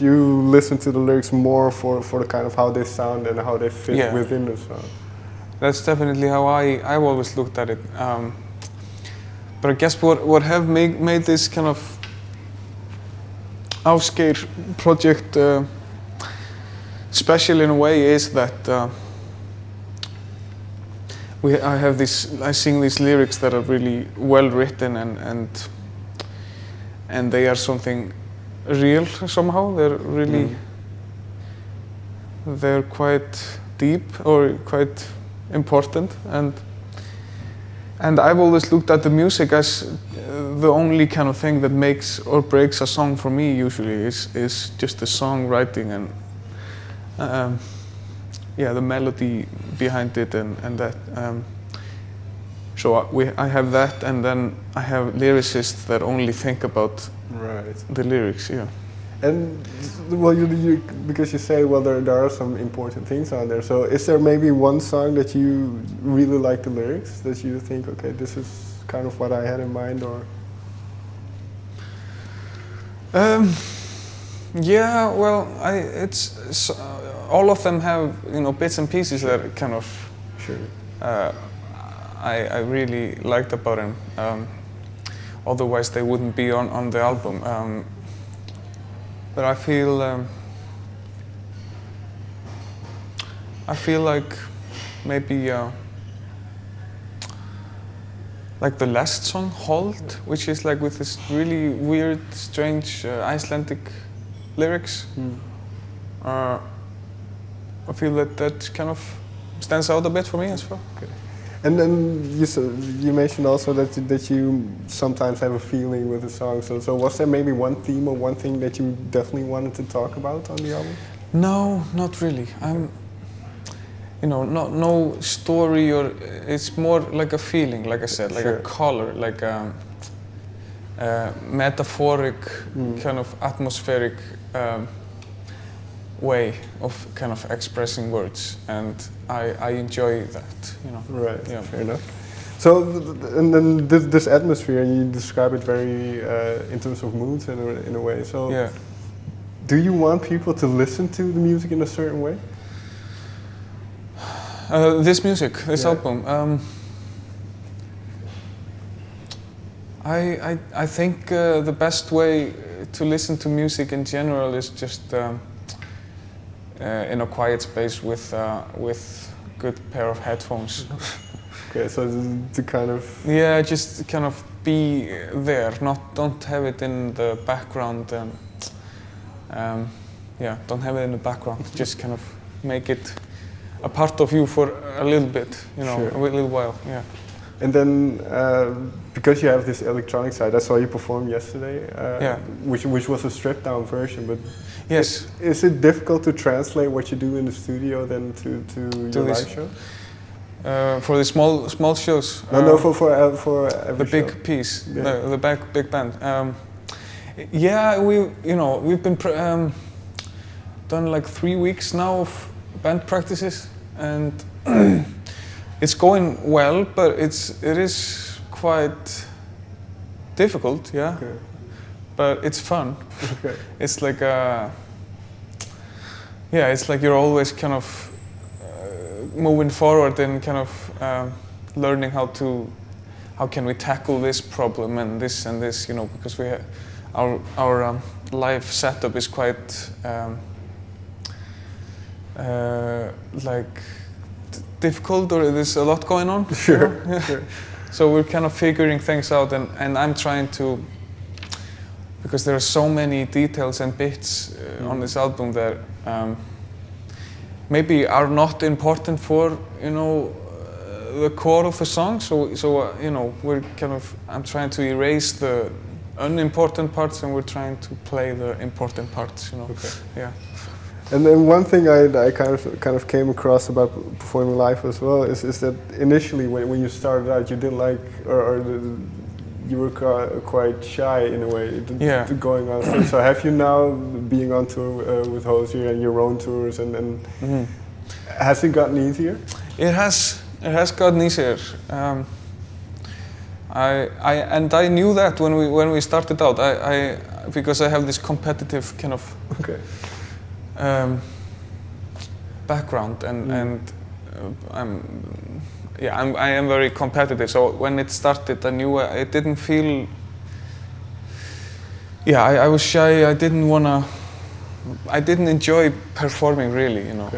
you listen to the lyrics more for the kind of how they sound and how they fit Yeah. within the song. That's definitely how I've always looked at it. But I guess what have made this kind of Ásgeir project special in a way is that I sing these lyrics that are really well written and they are something real somehow. They're really they're quite deep or quite important, and I've always looked at the music as the only kind of thing that makes or breaks a song for me. Usually is just the songwriting and the melody behind it and that. So I have that, and then I have lyricists that only think about the lyrics. Yeah. And well, you because you say, well, there are some important things on there. So is there maybe one song that you really like the lyrics that you think, okay, this is kind of what I had in mind, or? Yeah, well, all of them have bits and pieces that kind of I really liked about him. Otherwise, they wouldn't be on the album. But I feel like maybe like the last song, Hold, which is like with this really weird, strange Icelandic lyrics. I feel that kind of stands out a bit for me as well. Okay. And then you mentioned also that you sometimes have a feeling with the song. So was there maybe one theme or one thing that you definitely wanted to talk about on the album? No, not really. No story, or it's more like a feeling, like I said, like a color, like a metaphoric, kind of atmospheric way of kind of expressing words, and I enjoy that, Right, yeah. fair enough. So, and then this atmosphere, you describe it very in terms of moods in a way. So, yeah. Do you want people to listen to the music in a certain way? This music, this album. I think the best way to listen to music in general is just in a quiet space with good pair of headphones. Okay, so to kind of just kind of be there, don't have it in the background, and don't have it in the background. Just kind of make it a part of you for a little bit, a little while. Yeah. And then because you have this electronic side, I saw you perform yesterday, which was a stripped down version, but yes. Is it difficult to translate what you do in the studio then to your live show? For the small shows? No, for every the big show. piece, the big band. We've been done like 3 weeks now of band practices, and it's going well, but it is quite difficult, yeah. Okay. But it's fun. Okay. It's like it's like you're always kind of moving forward and kind of learning how can we tackle this problem and this, because our live setup is quite difficult, or there's a lot going on. Sure. So we're kind of figuring things out, and I'm trying to, because there are so many details and bits on this album that maybe are not important for the core of the song. So we're kind of, I'm trying to erase the unimportant parts, and we're trying to play the important parts. Okay. Yeah. And then one thing I kind of came across about performing live as well is that initially when you started out, you didn't like, or you were quite shy in a way to going on stage. So have you now, being on tour with Ásgeir and your own tours, and has it gotten easier? It has gotten easier. I knew that when we started out. because I have this competitive kind of background, and I am very competitive. So when it started, I knew it didn't feel. Yeah, I was shy. I didn't enjoy performing really. You know,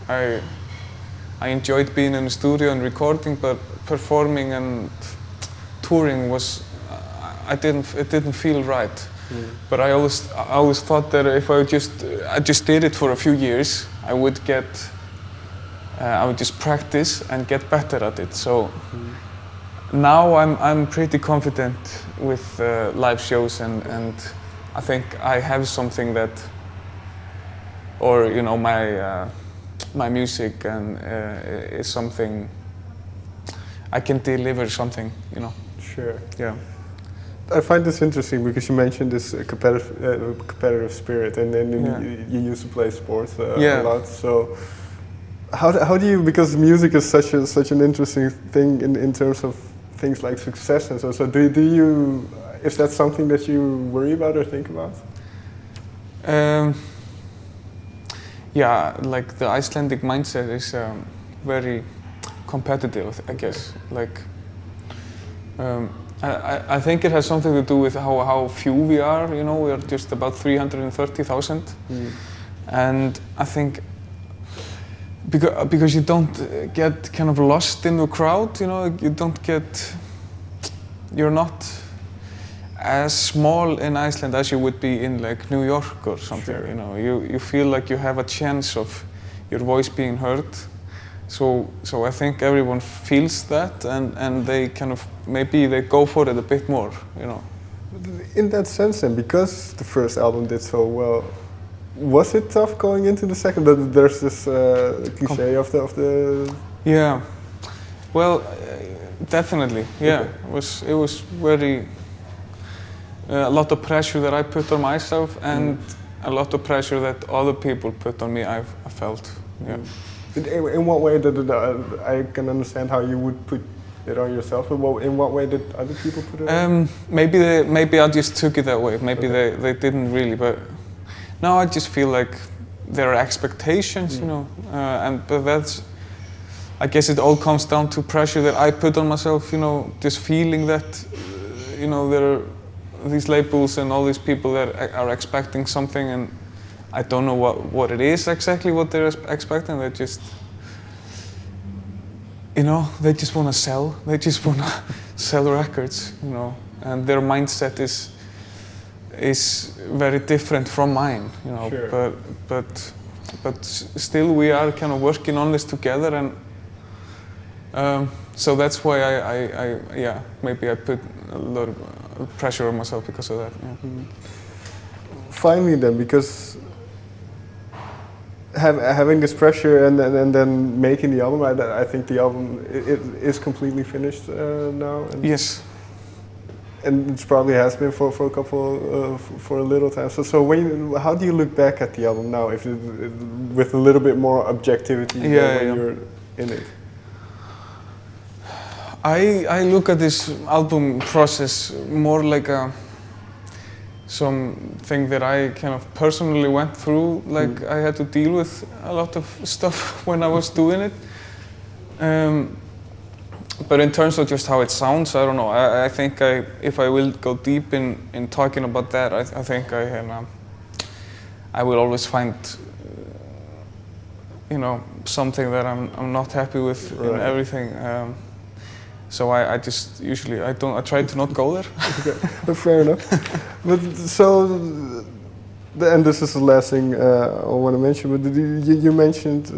I enjoyed being in the studio and recording, but performing and touring was. It didn't feel right. But I always thought that if I just did it for a few years, I would just practice and get better at it. So now I'm pretty confident with live shows, and I think I have something that, or you know, my music and is something I can deliver something, you know. Sure. Yeah. I find this interesting because you mentioned this competitive spirit, and then you used to play sports a lot. So how do you, because music is such an interesting thing in terms of things like success and so do you, is that something that you worry about or think about? Yeah, like the Icelandic mindset is very competitive, I guess. Like. I think it has something to do with how few we are, you know, we are just about 330,000. And I think because you don't get kind of lost in the crowd, you know, you're not as small in Iceland as you would be in like New York or something, you know, you feel like you have a chance of your voice being heard. So I think everyone feels that, and they kind of, maybe they go for it a bit more, you know. In that sense then, because the first album did so well, was it tough going into the second? There's this cliche of the... Yeah, well, definitely, yeah. Okay. It was very, a lot of pressure that I put on myself, and a lot of pressure that other people put on me, I felt, yeah. In what way did I can understand how you would put it on yourself, in what way did other people put it on? Maybe I just took it that way, maybe they didn't really, but now I just feel like there are expectations, you know, but that's, I guess it all comes down to pressure that I put on myself, you know, just feeling that, you know, there are these labels and all these people that are expecting something, and I don't know what it is exactly what they're expecting. They just, you know, they just want to sell. They just want to sell records, you know, and their mindset is very different from mine, you know. Sure. But still we are kind of working on this together, and so that's why maybe I put a lot of pressure on myself because of that. Yeah. Finally then, because having this pressure and then making the album, I think the album is completely finished now. And yes. And it probably has been for a couple for a little time. So how do you look back at the album now, with a little bit more objectivity when you're in it? I look at this album process more like something that I kind of personally went through. Like I had to deal with a lot of stuff when I was doing it. But in terms of just how it sounds, I don't know. I think if I will go deep in talking about that, I think I will always find, you know, something that I'm not happy with in everything. So I just usually I try to not go there. Okay. Fair enough. But so, and this is the last thing I want to mention. But you mentioned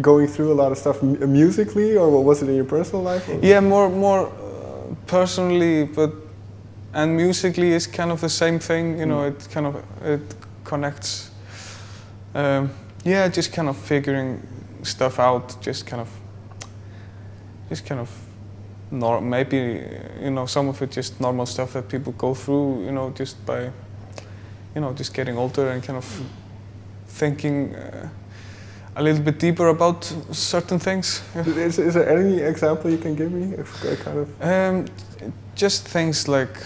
going through a lot of stuff musically, or was it in your personal life? Or? Yeah, more personally, and musically is kind of the same thing. You know, it connects. Just kind of figuring stuff out. Just kind of. Maybe, you know, some of it just normal stuff that people go through, you know, just by, you know, just getting older and kind of thinking a little bit deeper about certain things. Is there any example you can give me? Kind of. Just things like,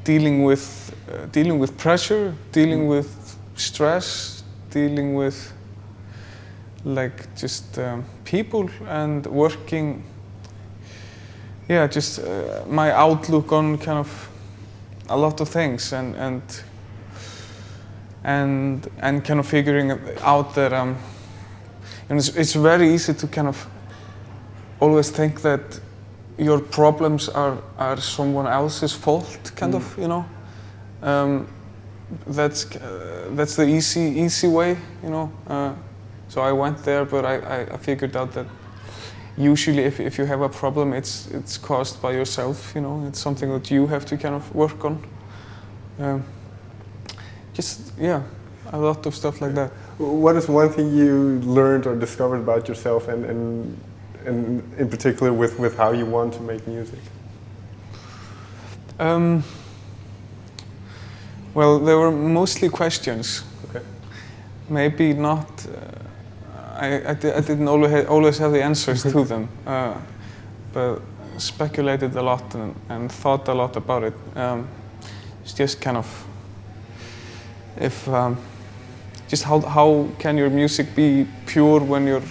dealing with pressure, dealing with stress, dealing with like just people and working. Yeah, just my outlook on kind of a lot of things and kind of figuring out that and it's very easy to kind of always think that your problems are someone else's fault, kind of, you know. That's the easy way, you know. So I went there, but I figured out that usually if you have a problem, it's caused by yourself, you know. It's something that you have to kind of work on. Just, yeah, a lot of stuff like that. What is one thing you learned or discovered about yourself and in particular with how you want to make music? Well, there were mostly questions. Okay. Maybe not. I didn't always have the answers to them, but speculated a lot and thought a lot about it. It's just kind of just how can your music be pure when you're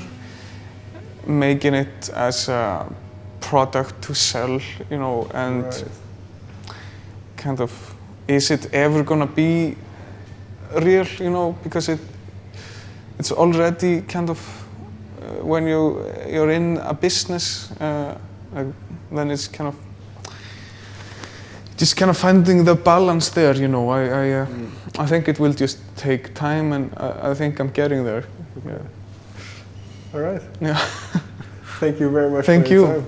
making it as a product to sell, you know, and right. kind of, is it ever gonna be real, you know, because it's already kind of when you're in a business, then it's kind of just kind of finding the balance there, you know. I think it will just take time, and I think I'm getting there. Yeah. All right. Yeah. Thank you very much Thank for your you. time.